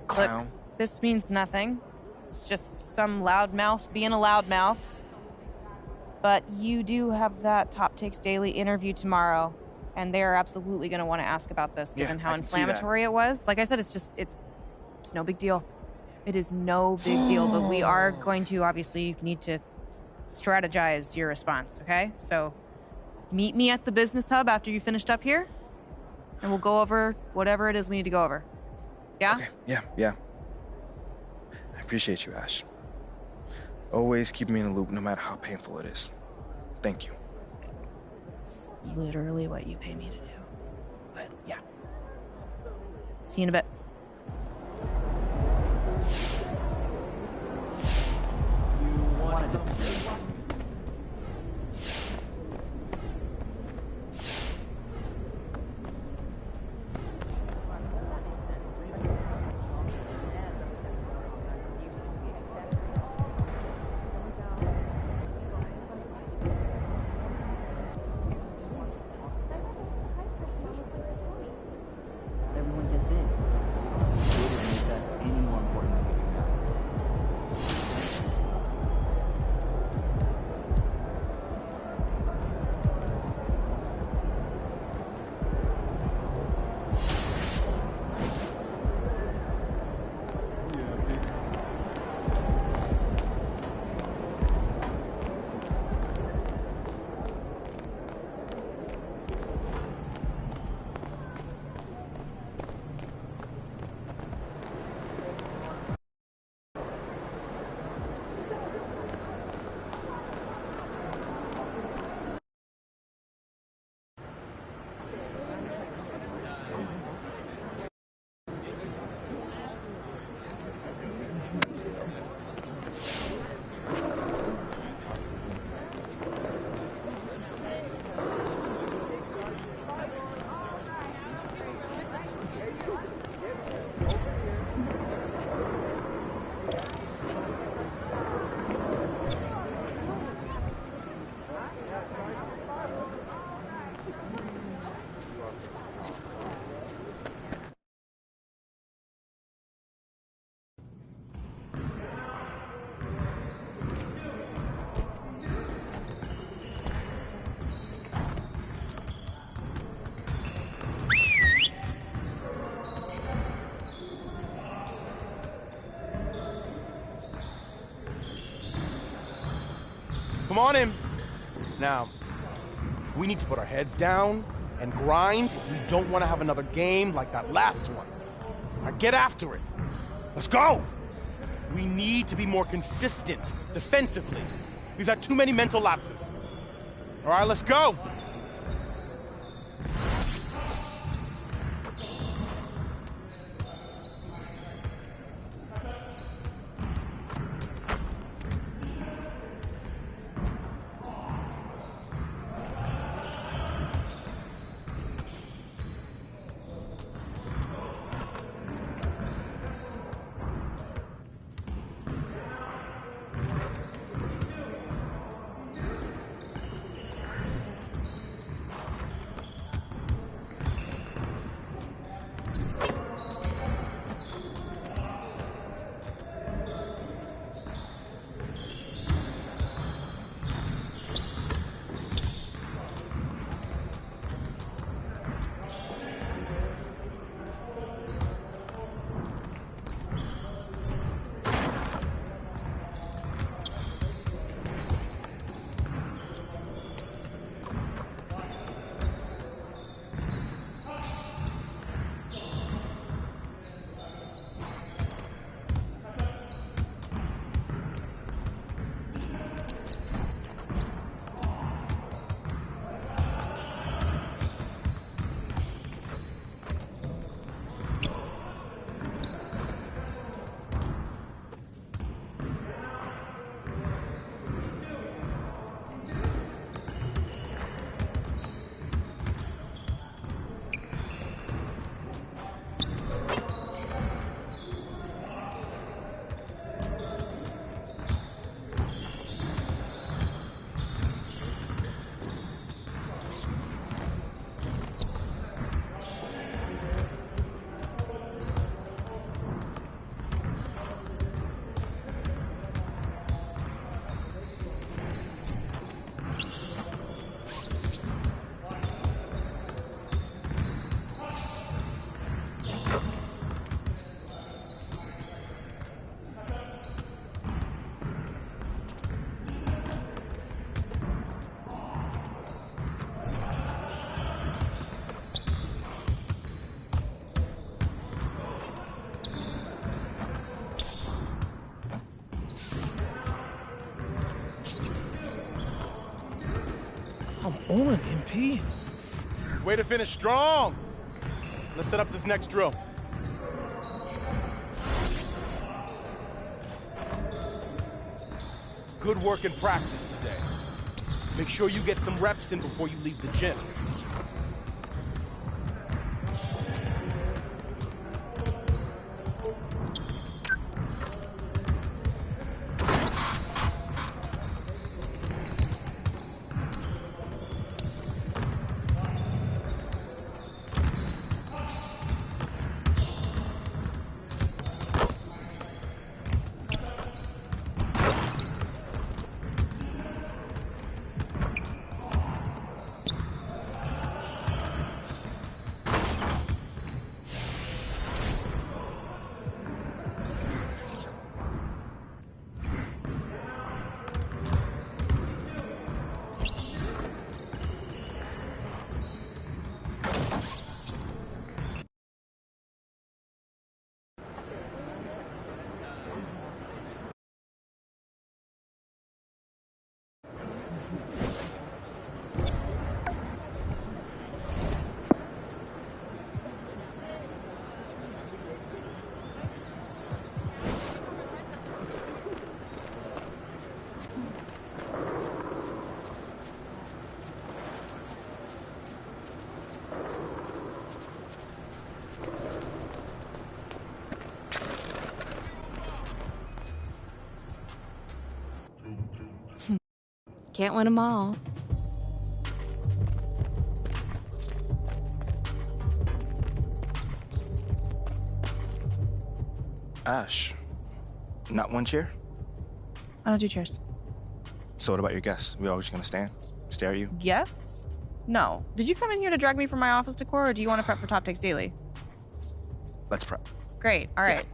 Clown. Look, this means nothing. It's just some loudmouth being a loudmouth. But you do have that Top Takes Daily interview tomorrow, and they are absolutely going to want to ask about this, given how inflammatory it was. Like I said, it's no big deal. It is no big deal, but we are going to obviously need to strategize your response, okay? So meet me at the business hub after you finished up here, and we'll go over whatever it is we need to go over. Yeah? Okay. Yeah. I appreciate you, Ash. Always keep me in the loop, no matter how painful it is. Thank you. It's literally what you pay me to do. But yeah. See you in a bit. Come on in. Now, we need to put our heads down and grind if we don't want to have another game like that last one. Now get after it. Let's go. We need to be more consistent defensively. We've had too many mental lapses. All right, let's go. Come on, MP. Way to finish strong. Let's set up this next drill. Good work in practice today. Make sure you get some reps in before you leave the gym. Can't win them all. Ash, not one chair? I don't do chairs. So what about your guests? We all just gonna stare at you? Guests? No. Did you come in here to drag me from my office decor, or do you want to prep for Top Takes Daily? Let's prep. Great. All right.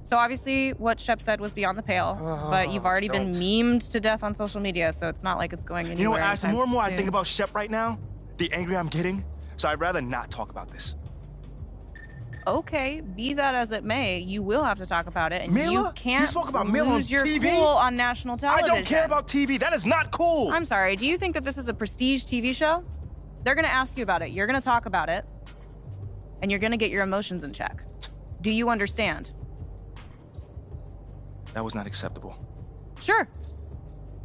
So obviously what Shep said was beyond the pale, but you've already been memed to death on social media, so it's not like it's going anywhere. You know what, Ash, the more and more soon. I think about Shep right now, the angrier I'm getting, so I'd rather not talk about this. Okay, be that as it may, you will have to talk about it, and Mila? you can't You spoke about Mila on lose your TV? cool on national television. I don't care about TV. That is not cool. I'm sorry. Do you think that this is a prestige TV show? They're going to ask you about it. You're going to talk about it, and you're going to get your emotions in check. Do you understand? That was not acceptable. Sure.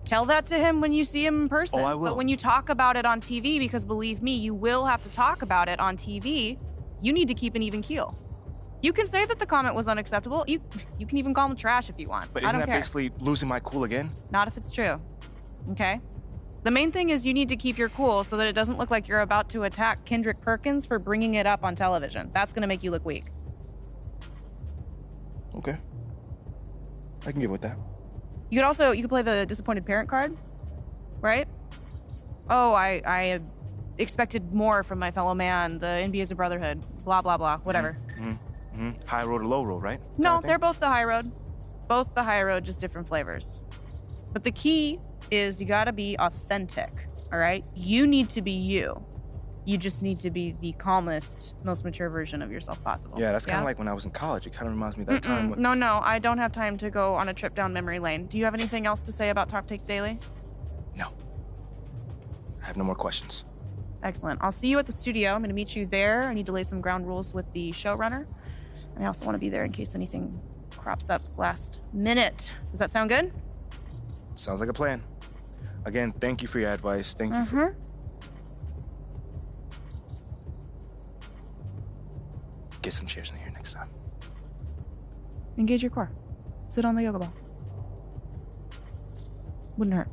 Tell that to him when you see him in person. Oh, I will. But when you talk about it on TV, because believe me, you will have to talk about it on TV, you need to keep an even keel. You can say that the comment was unacceptable. You can even call him trash if you want. But I isn't don't that care. basically losing my cool again? Not if it's true. Okay? The main thing is you need to keep your cool so that it doesn't look like you're about to attack Kendrick Perkins for bringing it up on television. That's going to make you look weak. Okay. I can get with that. You could play the disappointed parent card, right? Oh, I expected more from my fellow man. The NBA is a brotherhood. Blah, blah, blah. Whatever. High road or low road, right? No, they're both the high road. Both the high road, just different flavors. But the key is you gotta be authentic, all right? You need to be you. You just need to be the calmest, most mature version of yourself possible. Yeah, that's kind of like when I was in college. It kind of reminds me of that time when... No, I don't have time to go on a trip down memory lane. Do you have anything else to say about Top Takes Daily? No. I have no more questions. Excellent. I'll see you at the studio. I'm going to meet you there. I need to lay some ground rules with the showrunner. And I also want to be there in case anything crops up last minute. Does that sound good? Sounds like a plan. Again, thank you for your advice. Thank you for... Get some chairs in here next time. Engage your core. Sit on the yoga ball. Wouldn't hurt.